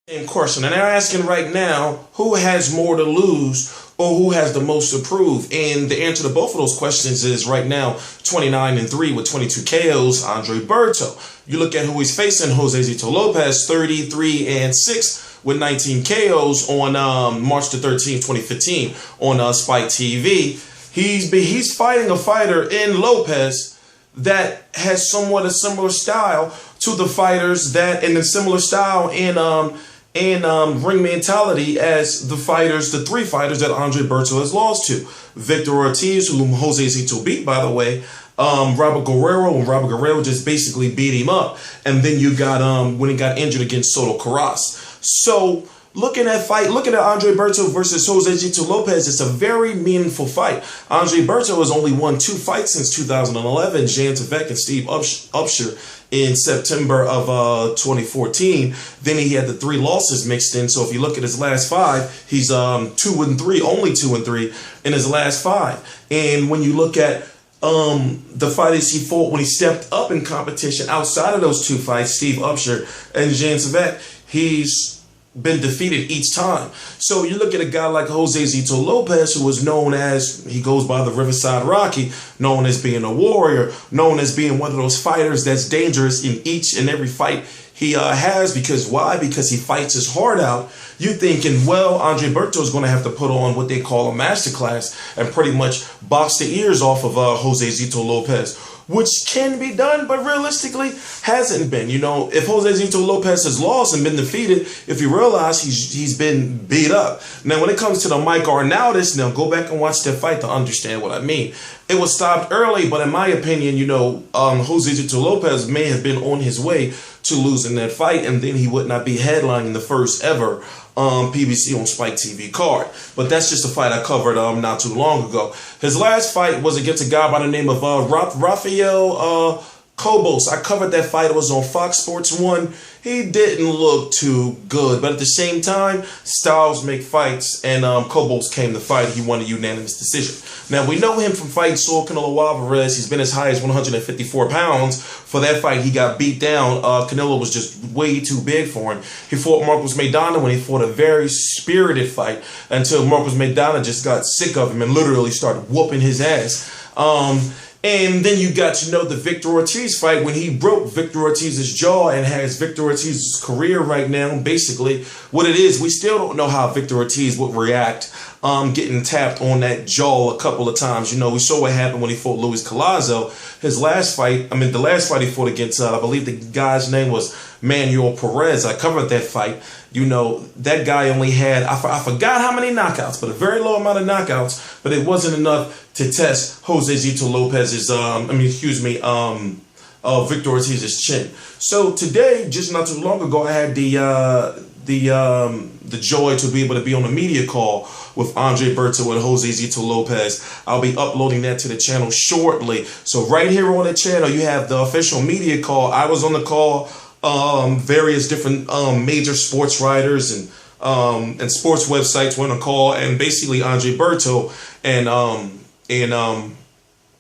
Same question, and they're asking right now who has more to lose or who has the most to prove. And the answer to both of those questions is right now 29-3 with 22 KOs. Andre Berto. You look at who he's facing, Josesito Lopez, 33-6 with 19 KOs on March the 13th, 2015 on Spike TV. He's fighting a fighter in Lopez that has somewhat a similar style to the fighters that in a similar style in ring mentality as the three fighters that Andre Berto has lost to. Victor Ortiz, whom Josesito beat, by the way, Robert Guerrero, and Robert Guerrero just basically beat him up. And then you got when he got injured against Soto Carras. So looking at Andre Berto versus Josesito Lopez, it's a very meaningful fight. Andre Berto has only won 2 fights since 2011, Jan Tvek and Steve Upshur in September of 2014. Then he had the 3 losses mixed in. So if you look at his last 5, he's 2-3, only 2-3 in his last 5. And when you look at the fighters he fought when he stepped up in competition outside of those 2 fights, Steve Upshur and Jan Tvek, he's been defeated each time. So you look at a guy like Josesito Lopez, who is known as, he goes by the Riverside Rocky, known as being a warrior, known as being one of those fighters that's dangerous in each and every fight he has. Because why? Because he fights his heart out. You thinking, well, Andre Berto is going to have to put on what they call a masterclass and pretty much box the ears off of Josesito Lopez, which can be done, but realistically hasn't been. You know, if Josesito Lopez has lost and been defeated, if you realize he's been beat up. Now, when it comes to the Mike Arnaldis, now go back and watch that fight to understand what I mean. It was stopped early, but in my opinion, you know, Josesito Lopez may have been on his way to losing that fight, and then he would not be headlining the first ever PBC on Spike TV card. But that's just a fight I covered not too long ago. His last fight was against a guy by the name of Rafael Cobos. I covered that fight. It was on Fox Sports 1. He didn't look too good, but at the same time, styles make fights, and Cobos came to fight. He won a unanimous decision. Now, we know him from fighting Saul Canelo Alvarez. He's been as high as 154 pounds. For that fight, he got beat down. Canelo was just way too big for him. He fought Marcos Maidana when he fought a very spirited fight until Marcos Maidana just got sick of him and literally started whooping his ass. And then you got to know the Victor Ortiz fight when he broke Victor Ortiz's jaw and has Victor Ortiz's career right now. Basically, what it is, we still don't know how Victor Ortiz would react getting tapped on that jaw a couple of times. You know, we saw what happened when he fought Luis Collazo. His last fight, the last fight he fought against, I believe the guy's name was Manuel Perez. I covered that fight. You know, that guy only had, I forgot how many knockouts, but a very low amount of knockouts, but it wasn't enough to test Josesito Lopez's, Victor Ortiz's chin. So today, just not too long ago, I had the joy to be able to be on a media call with Andre Berto and Josesito Lopez. I'll be uploading that to the channel shortly. So right here on the channel, you have the official media call. I was on the call. Various different major sports writers and sports websites went on call, and basically Andre Berto and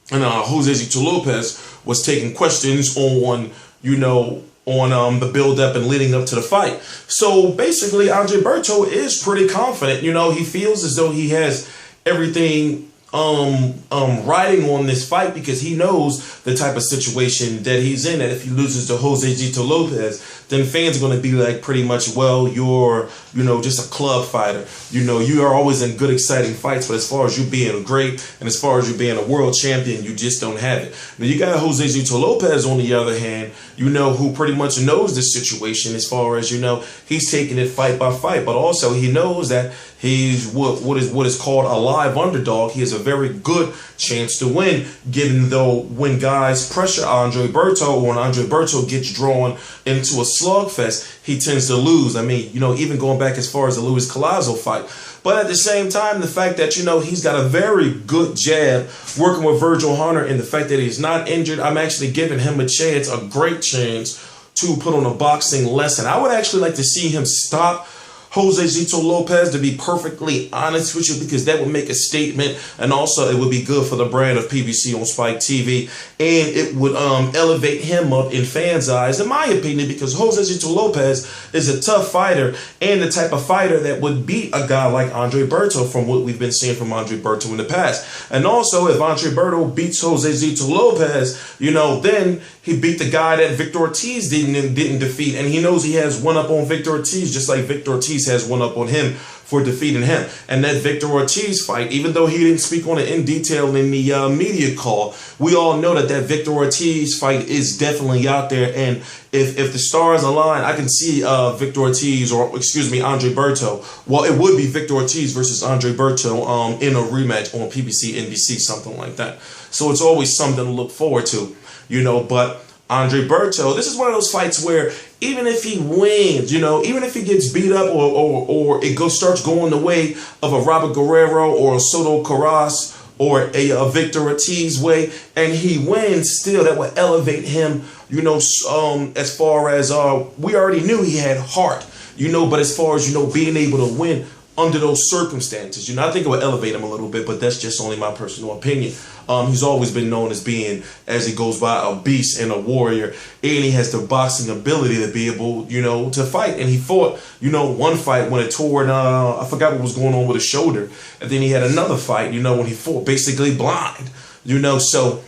Josesito Lopez was taking questions on, you know, on the build-up and leading up to the fight. So basically, Andre Berto is pretty confident. You know, he feels as though he has everything riding on this fight because he knows the type of situation that he's in. That if he loses to Josesito Lopez, then fans are going to be like pretty much, well, you're, you know, just a club fighter. You know, you are always in good, exciting fights, but as far as you being great and as far as you being a world champion, you just don't have it. Now, you got Josesito Lopez, on the other hand, you know, who pretty much knows the situation as far as, you know, he's taking it fight by fight, but also he knows that he's what is called a live underdog. He has a very good chance to win, given though when guys pressure Andre Berto, or when Andre Berto gets drawn into a slugfest, he tends to lose. I mean, you know, even going back as far as the Luis Collazo fight. But at the same time, the fact that, you know, he's got a very good jab working with Virgil Hunter, and the fact that he's not injured, I'm actually giving him a chance, a great chance, to put on a boxing lesson. I would actually like to see him stop Josesito Lopez, to be perfectly honest with you, because that would make a statement, and also it would be good for the brand of PBC on Spike TV, and it would elevate him up in fans' eyes, in my opinion, because Josesito Lopez is a tough fighter and the type of fighter that would beat a guy like Andre Berto, from what we've been seeing from Andre Berto in the past. And also, if Andre Berto beats Josesito Lopez, you know, then he beat the guy that Victor Ortiz didn't defeat, and he knows he has one up on Victor Ortiz, just like Victor Ortiz has one up on him for defeating him. And that Victor Ortiz fight, even though he didn't speak on it in detail in the media call, we all know that Victor Ortiz fight is definitely out there. And if the stars align, I can see Victor Ortiz, or excuse me, Andre Berto. Well, it would be Victor Ortiz versus Andre Berto in a rematch on PBC, NBC, something like that. So it's always something to look forward to, you know. But Andre Berto, this is one of those fights where even if he wins, you know, even if he gets beat up or it starts going the way of a Robert Guerrero or a Soto Carras or a Victor Ortiz way, and he wins, still that would elevate him, you know, as far as we already knew he had heart, you know, but as far as, you know, being able to win under those circumstances, you know, I think it would elevate him a little bit, but that's just only my personal opinion. He's always been known as being, as he goes by, a beast and a warrior, and he has the boxing ability to be able, you know, to fight. And he fought, you know, one fight when it tore, I forgot what was going on with his shoulder, and then he had another fight, you know, when he fought basically blind, you know. So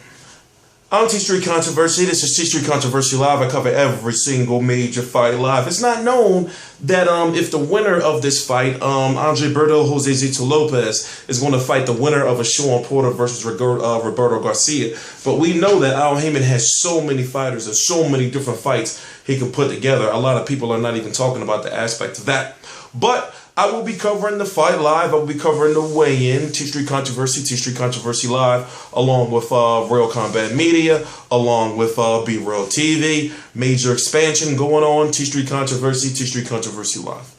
I'm T-Street Controversy. This is T-Street Controversy Live. I cover every single major fight live. It's not known that if the winner of this fight, Andre Berto Josesito Lopez, is going to fight the winner of a Shawn Porter versus Roberto Garcia. But we know that Haymon has so many fighters and so many different fights he can put together. A lot of people are not even talking about the aspect of that. But I will be covering the fight live. I will be covering the weigh-in, T-Street Controversy Live, along with Real Combat Media, along with B-Real TV. Major expansion going on, T-Street Controversy Live.